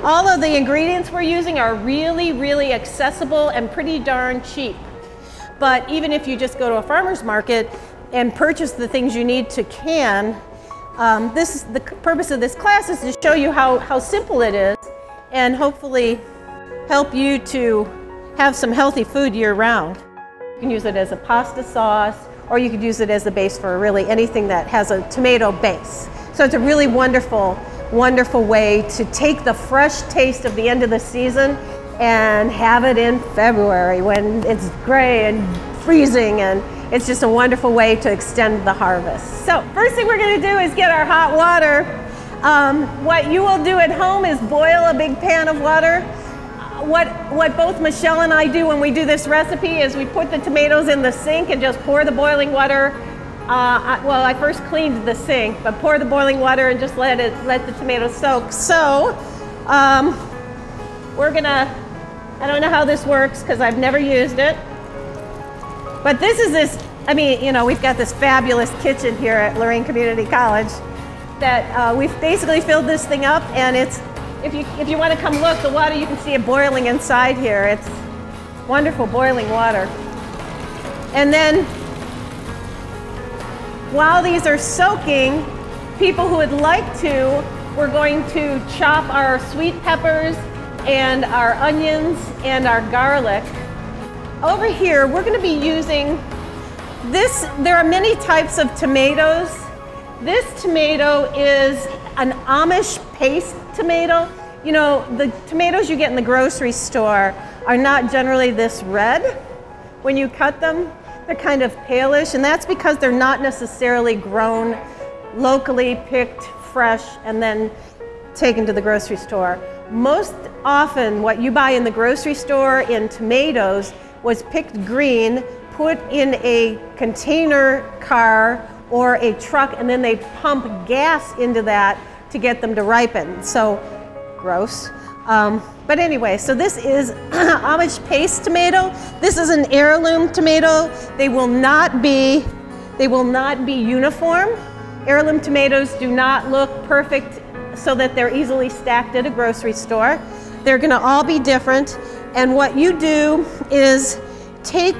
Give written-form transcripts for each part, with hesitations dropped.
All of the ingredients we're using are really, really accessible and pretty darn cheap. But even if you just go to a farmer's market and purchase the things you need to can, the purpose of this class is to show you how simple it is and hopefully help you to have some healthy food year-round. You can use it as a pasta sauce, or you could use it as the base for really anything that has a tomato base. So it's a really wonderful, wonderful way to take the fresh taste of the end of the season and have it in February when it's gray and freezing, and it's just a wonderful way to extend the harvest. So first thing we're going to do is get our hot water. What you will do at home is boil a big pan of water. What both Michelle and I do when we do this recipe is we put the tomatoes in the sink and just pour the boiling water. Well, I first cleaned the sink, but pour the boiling water and just let the tomatoes soak. So we're gonna, I don't know how this works because I've never used it, but I mean, you know, we've got this fabulous kitchen here at Lorain Community College that we've basically filled this thing up, and it's, if you want to come look, the water, you can see it boiling inside here. It's wonderful boiling water. And then while these are soaking, people who would like to, we're going to chop our sweet peppers and our onions and our garlic. Over here, we're going to be using this. There are many types of tomatoes. This tomato is an Amish paste tomato. You know, the tomatoes you get in the grocery store are not generally this red when you cut them. They're kind of palish, and that's because they're not necessarily grown locally, picked fresh, and then taken to the grocery store. Most often what you buy in the grocery store in tomatoes was picked green, put in a container car or a truck, and then they pump gas into that to get them to ripen. So gross. But anyway, so this is Amish paste tomato. This is an heirloom tomato. They will not be uniform. Heirloom tomatoes do not look perfect so that they're easily stacked at a grocery store. They're gonna all be different. And what you do is take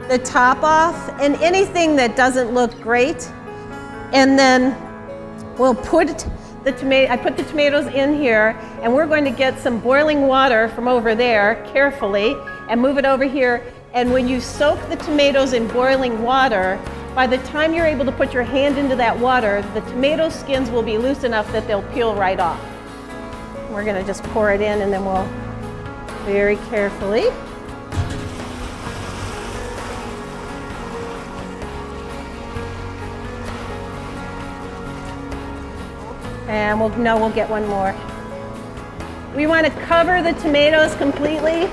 the top off and anything that doesn't look great, and then we'll put I put the tomatoes in here, and we're going to get some boiling water from over there carefully and move it over here. And when you soak the tomatoes in boiling water, by the time you're able to put your hand into that water, the tomato skins will be loose enough that they'll peel right off. We're going to just pour it in, and then we'll very carefully. And we'll get one more. We want to cover the tomatoes completely,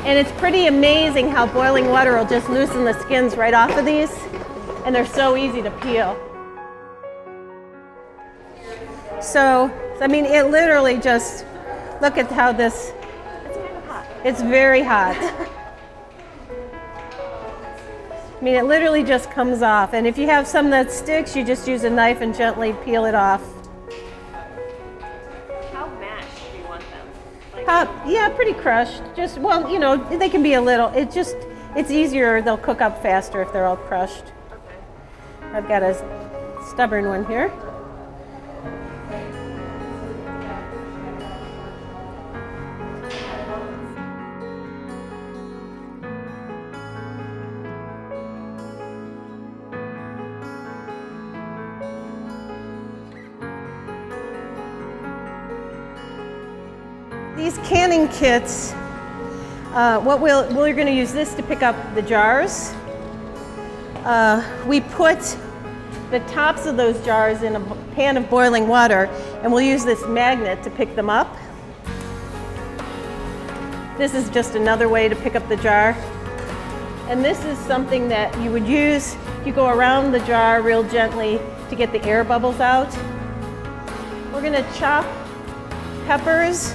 and it's pretty amazing how boiling water will just loosen the skins right off of these, and they're so easy to peel. So I mean, it literally just, look at how this, it's kind of hot. It's very hot. I mean, it literally just comes off, and if you have some that sticks, you just use a knife and gently peel it off. Yeah, pretty crushed. Just, well, you know, they can be a little, it's easier, they'll cook up faster if they're all crushed. Okay. I've got a stubborn one here. These canning kits, we're going to use this to pick up the jars. We put the tops of those jars in a pan of boiling water, and we'll use this magnet to pick them up. This is just another way to pick up the jar. And this is something that you would use, you go around the jar real gently to get the air bubbles out. We're going to chop peppers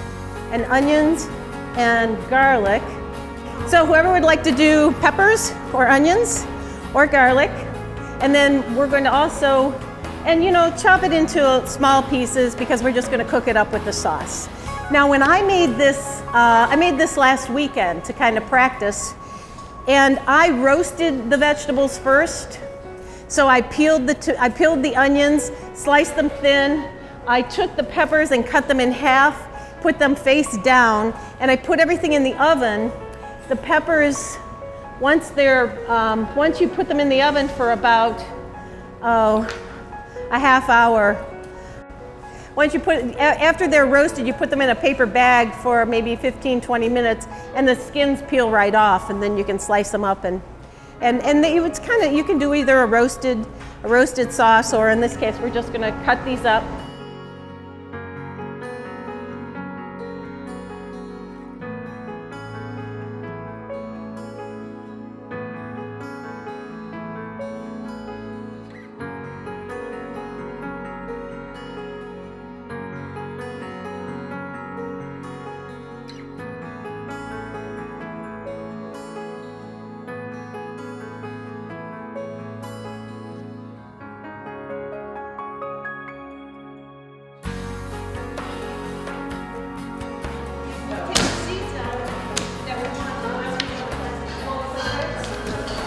and onions and garlic. So whoever would like to do peppers or onions or garlic, and then we're going to also, and you know, chop it into small pieces because we're just going to cook it up with the sauce. Now when I made this last weekend to kind of practice, and I roasted the vegetables first. So I peeled the onions, sliced them thin. I took the peppers and cut them in half, put them face down, and I put everything in the oven. The peppers, once you put them in the oven for about a half hour. After they're roasted, you put them in a paper bag for maybe 15-20 minutes, and the skins peel right off, and then you can slice them up it's kind of, you can do either a roasted sauce, or in this case, we're just going to cut these up.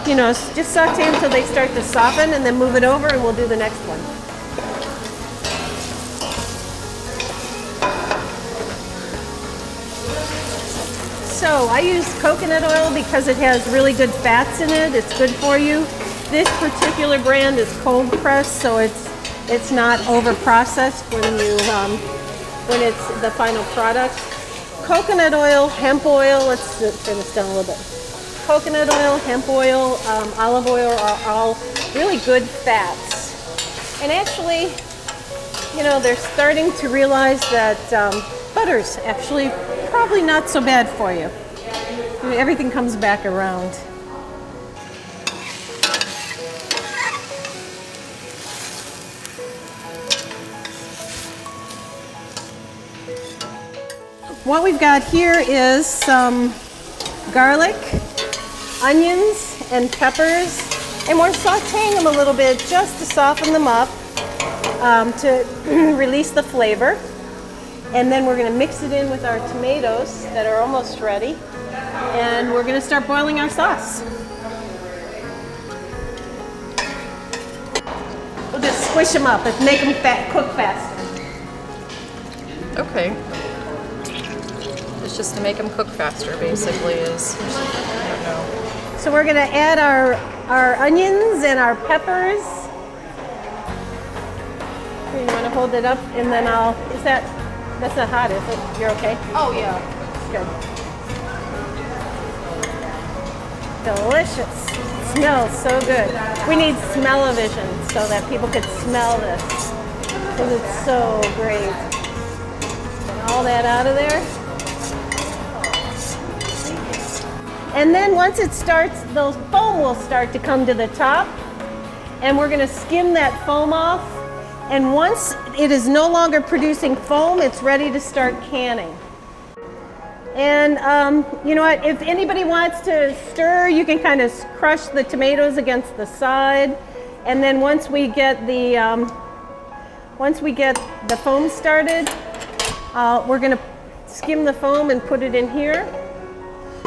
You know, just saute until they start to soften, and then move it over, and we'll do the next one. So I use coconut oil because it has really good fats in it. It's good for you. This particular brand is cold pressed, so it's not over processed when it's the final product. Coconut oil, hemp oil. Let's turn this down a little bit. Coconut oil, hemp oil, olive oil are all really good fats. And actually, you know, they're starting to realize that butter's actually probably not so bad for you. I mean, everything comes back around. What we've got here is some garlic, onions and peppers, and we're sauteing them a little bit just to soften them up, to release the flavor. And then we're going to mix it in with our tomatoes that are almost ready, and we're going to start boiling our sauce. We'll just squish them up and make them cook faster. Okay. It's just to make them cook faster, basically, is, I don't know. So we're going to add our onions and our peppers. You want to hold it up, and then that's not hot, is it? You're okay? Oh, yeah. Good. Delicious. It smells so good. We need smell-o-vision so that people could smell this, because it's so great. Get all that out of there. And then once it starts, the foam will start to come to the top, and we're going to skim that foam off. And once it is no longer producing foam, it's ready to start canning. And you know what, if anybody wants to stir, you can kind of crush the tomatoes against the side. And then once we get the foam started, we're going to skim the foam and put it in here.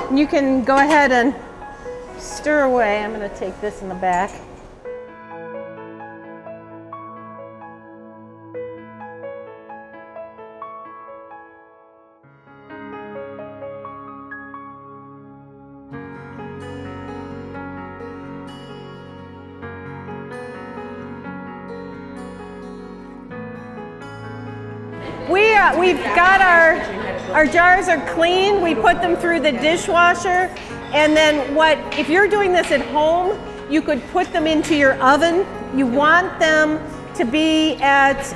And you can go ahead and stir away. I'm going to take this in the back. We've got our jars are clean. We put them through the dishwasher, and then if you're doing this at home, you could put them into your oven. You want them to be at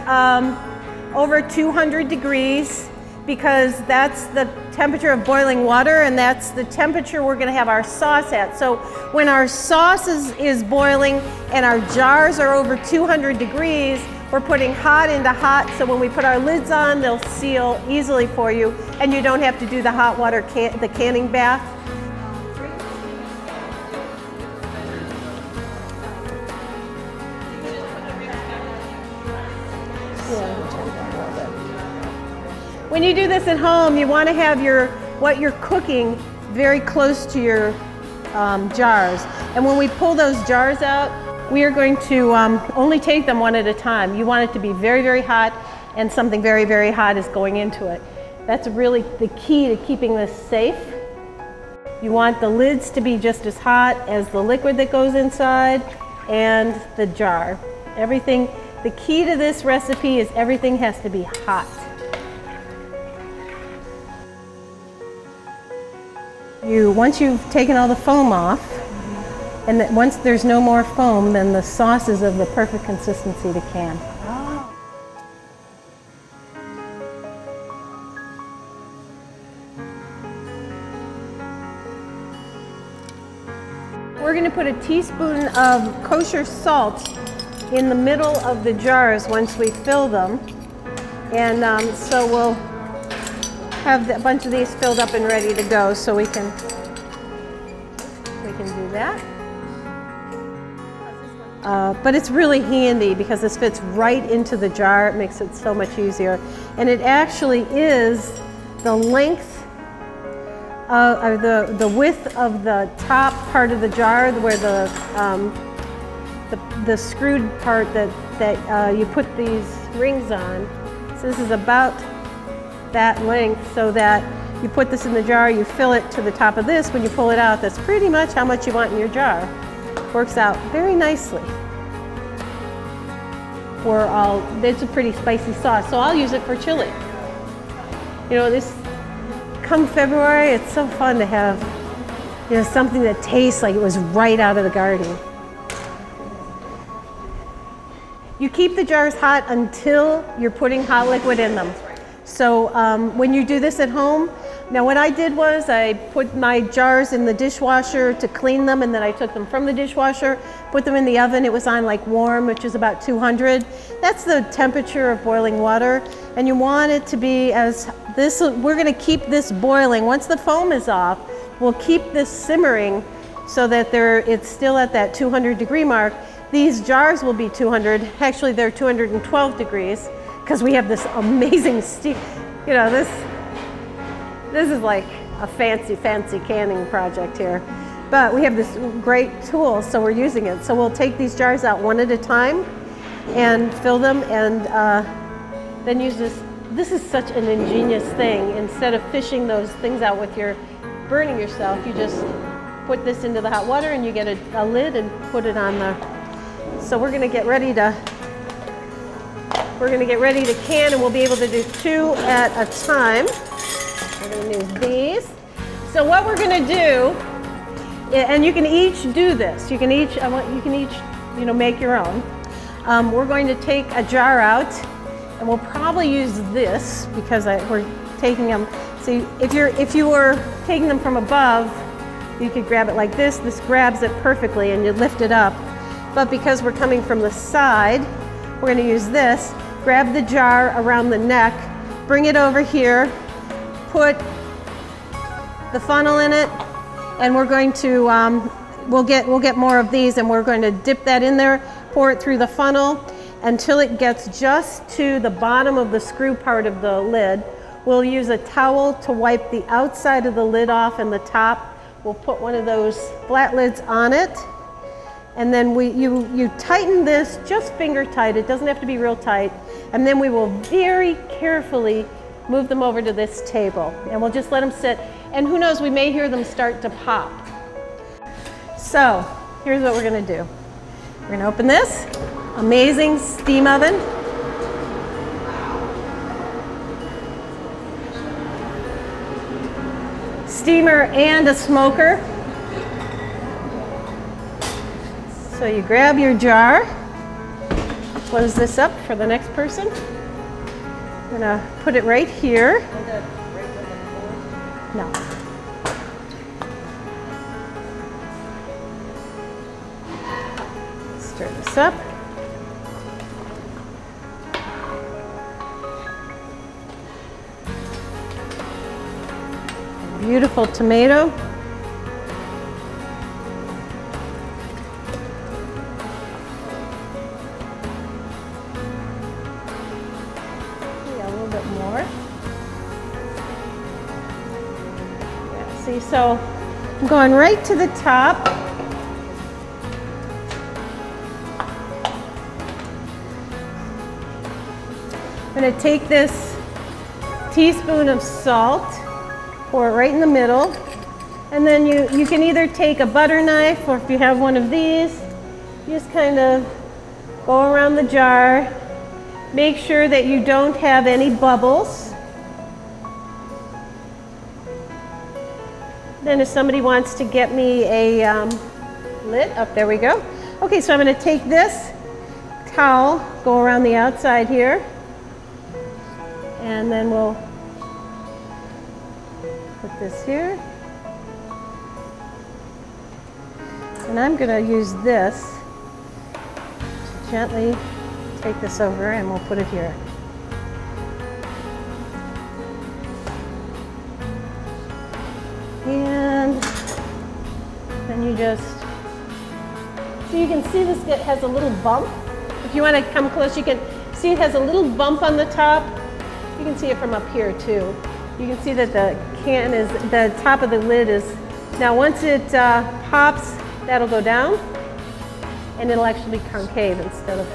over 200 degrees, because that's the temperature of boiling water, and that's the temperature we're going to have our sauce at. So when our sauce is boiling and our jars are over 200 degrees, we're putting hot into hot, so when we put our lids on, they'll seal easily for you, and you don't have to do the hot water, the canning bath. When you do this at home, you want to have what you're cooking very close to your jars. And when we pull those jars out, we are going to only take them one at a time. You want it to be very, very hot, and something very, very hot is going into it. That's really the key to keeping this safe. You want the lids to be just as hot as the liquid that goes inside and the jar. Everything, the key to this recipe is everything has to be hot. Once you've taken all the foam off, and once there's no more foam, then the sauce is of the perfect consistency to can. Oh. We're going to put a teaspoon of kosher salt in the middle of the jars once we fill them. And so we'll have a bunch of these filled up and ready to go, so we can do that. But it's really handy because this fits right into the jar. It makes it so much easier. And it actually is the length or the width of the top part of the jar, where the screwed part that you put these rings on. So this is about that length, so that you put this in the jar, you fill it to the top of this. When you pull it out, that's pretty much how much you want in your jar. Works out very nicely. It's a pretty spicy sauce, so I'll use it for chili. You know, come February, it's so fun to have, you know, something that tastes like it was right out of the garden. You keep the jars hot until you're putting hot liquid in them. So when you do this at home, now what I did was I put my jars in the dishwasher to clean them, and then I took them from the dishwasher, put them in the oven. It was on like warm, which is about 200. That's the temperature of boiling water. And you want it to be we're gonna keep this boiling. Once the foam is off, we'll keep this simmering so that it's still at that 200-degree mark. These jars will be 200, actually they're 212 degrees, because we have this amazing steam. You know, this is like a fancy canning project here. But we have this great tool, so we're using it. So we'll take these jars out one at a time and fill them, and then use this. This is such an ingenious thing. Instead of fishing those things out with burning yourself, you just put this into the hot water and you get a lid and put it on the. So we're gonna get ready to can, and we'll be able to do 2 at a time. We're gonna use these. So what we're gonna do, and you can each do this. You can each, you know, make your own. We're going to take a jar out, and we'll probably use this because we're taking them. See, if you were taking them from above, you could grab it like this. This grabs it perfectly, and you lift it up. But because we're coming from the side, we're going to use this. Grab the jar around the neck, bring it over here, put the funnel in it, and we're going to, we'll get more of these, and we're going to dip that in there, pour it through the funnel until it gets just to the bottom of the screw part of the lid. We'll use a towel to wipe the outside of the lid off and the top. We'll put one of those flat lids on it. And then you tighten this just finger tight. It doesn't have to be real tight. And then we will very carefully move them over to this table. And we'll just let them sit. And who knows, we may hear them start to pop. So here's what we're gonna do. We're gonna open this amazing steam oven. Steamer and a smoker. So you grab your jar, close this up for the next person. I'm gonna put it right here. No. Stir this up. Beautiful tomato. Yeah, a little bit more. So I'm going right to the top. I'm going to take this teaspoon of salt, pour it right in the middle, and then you can either take a butter knife, or if you have one of these, you just kind of go around the jar. Make sure that you don't have any bubbles. Then if somebody wants to get me a lid, oh, there we go. Okay, so I'm going to take this towel, go around the outside here, and then we'll put this here. And I'm going to use this to gently take this over, and we'll put it here. And then you just, so you can see this has a little bump. If you want to come close, you can see it has a little bump on the top. You can see it from up here too. You can see that the can is, the top of the lid is, now once it pops, that'll go down, and it'll actually be concave instead of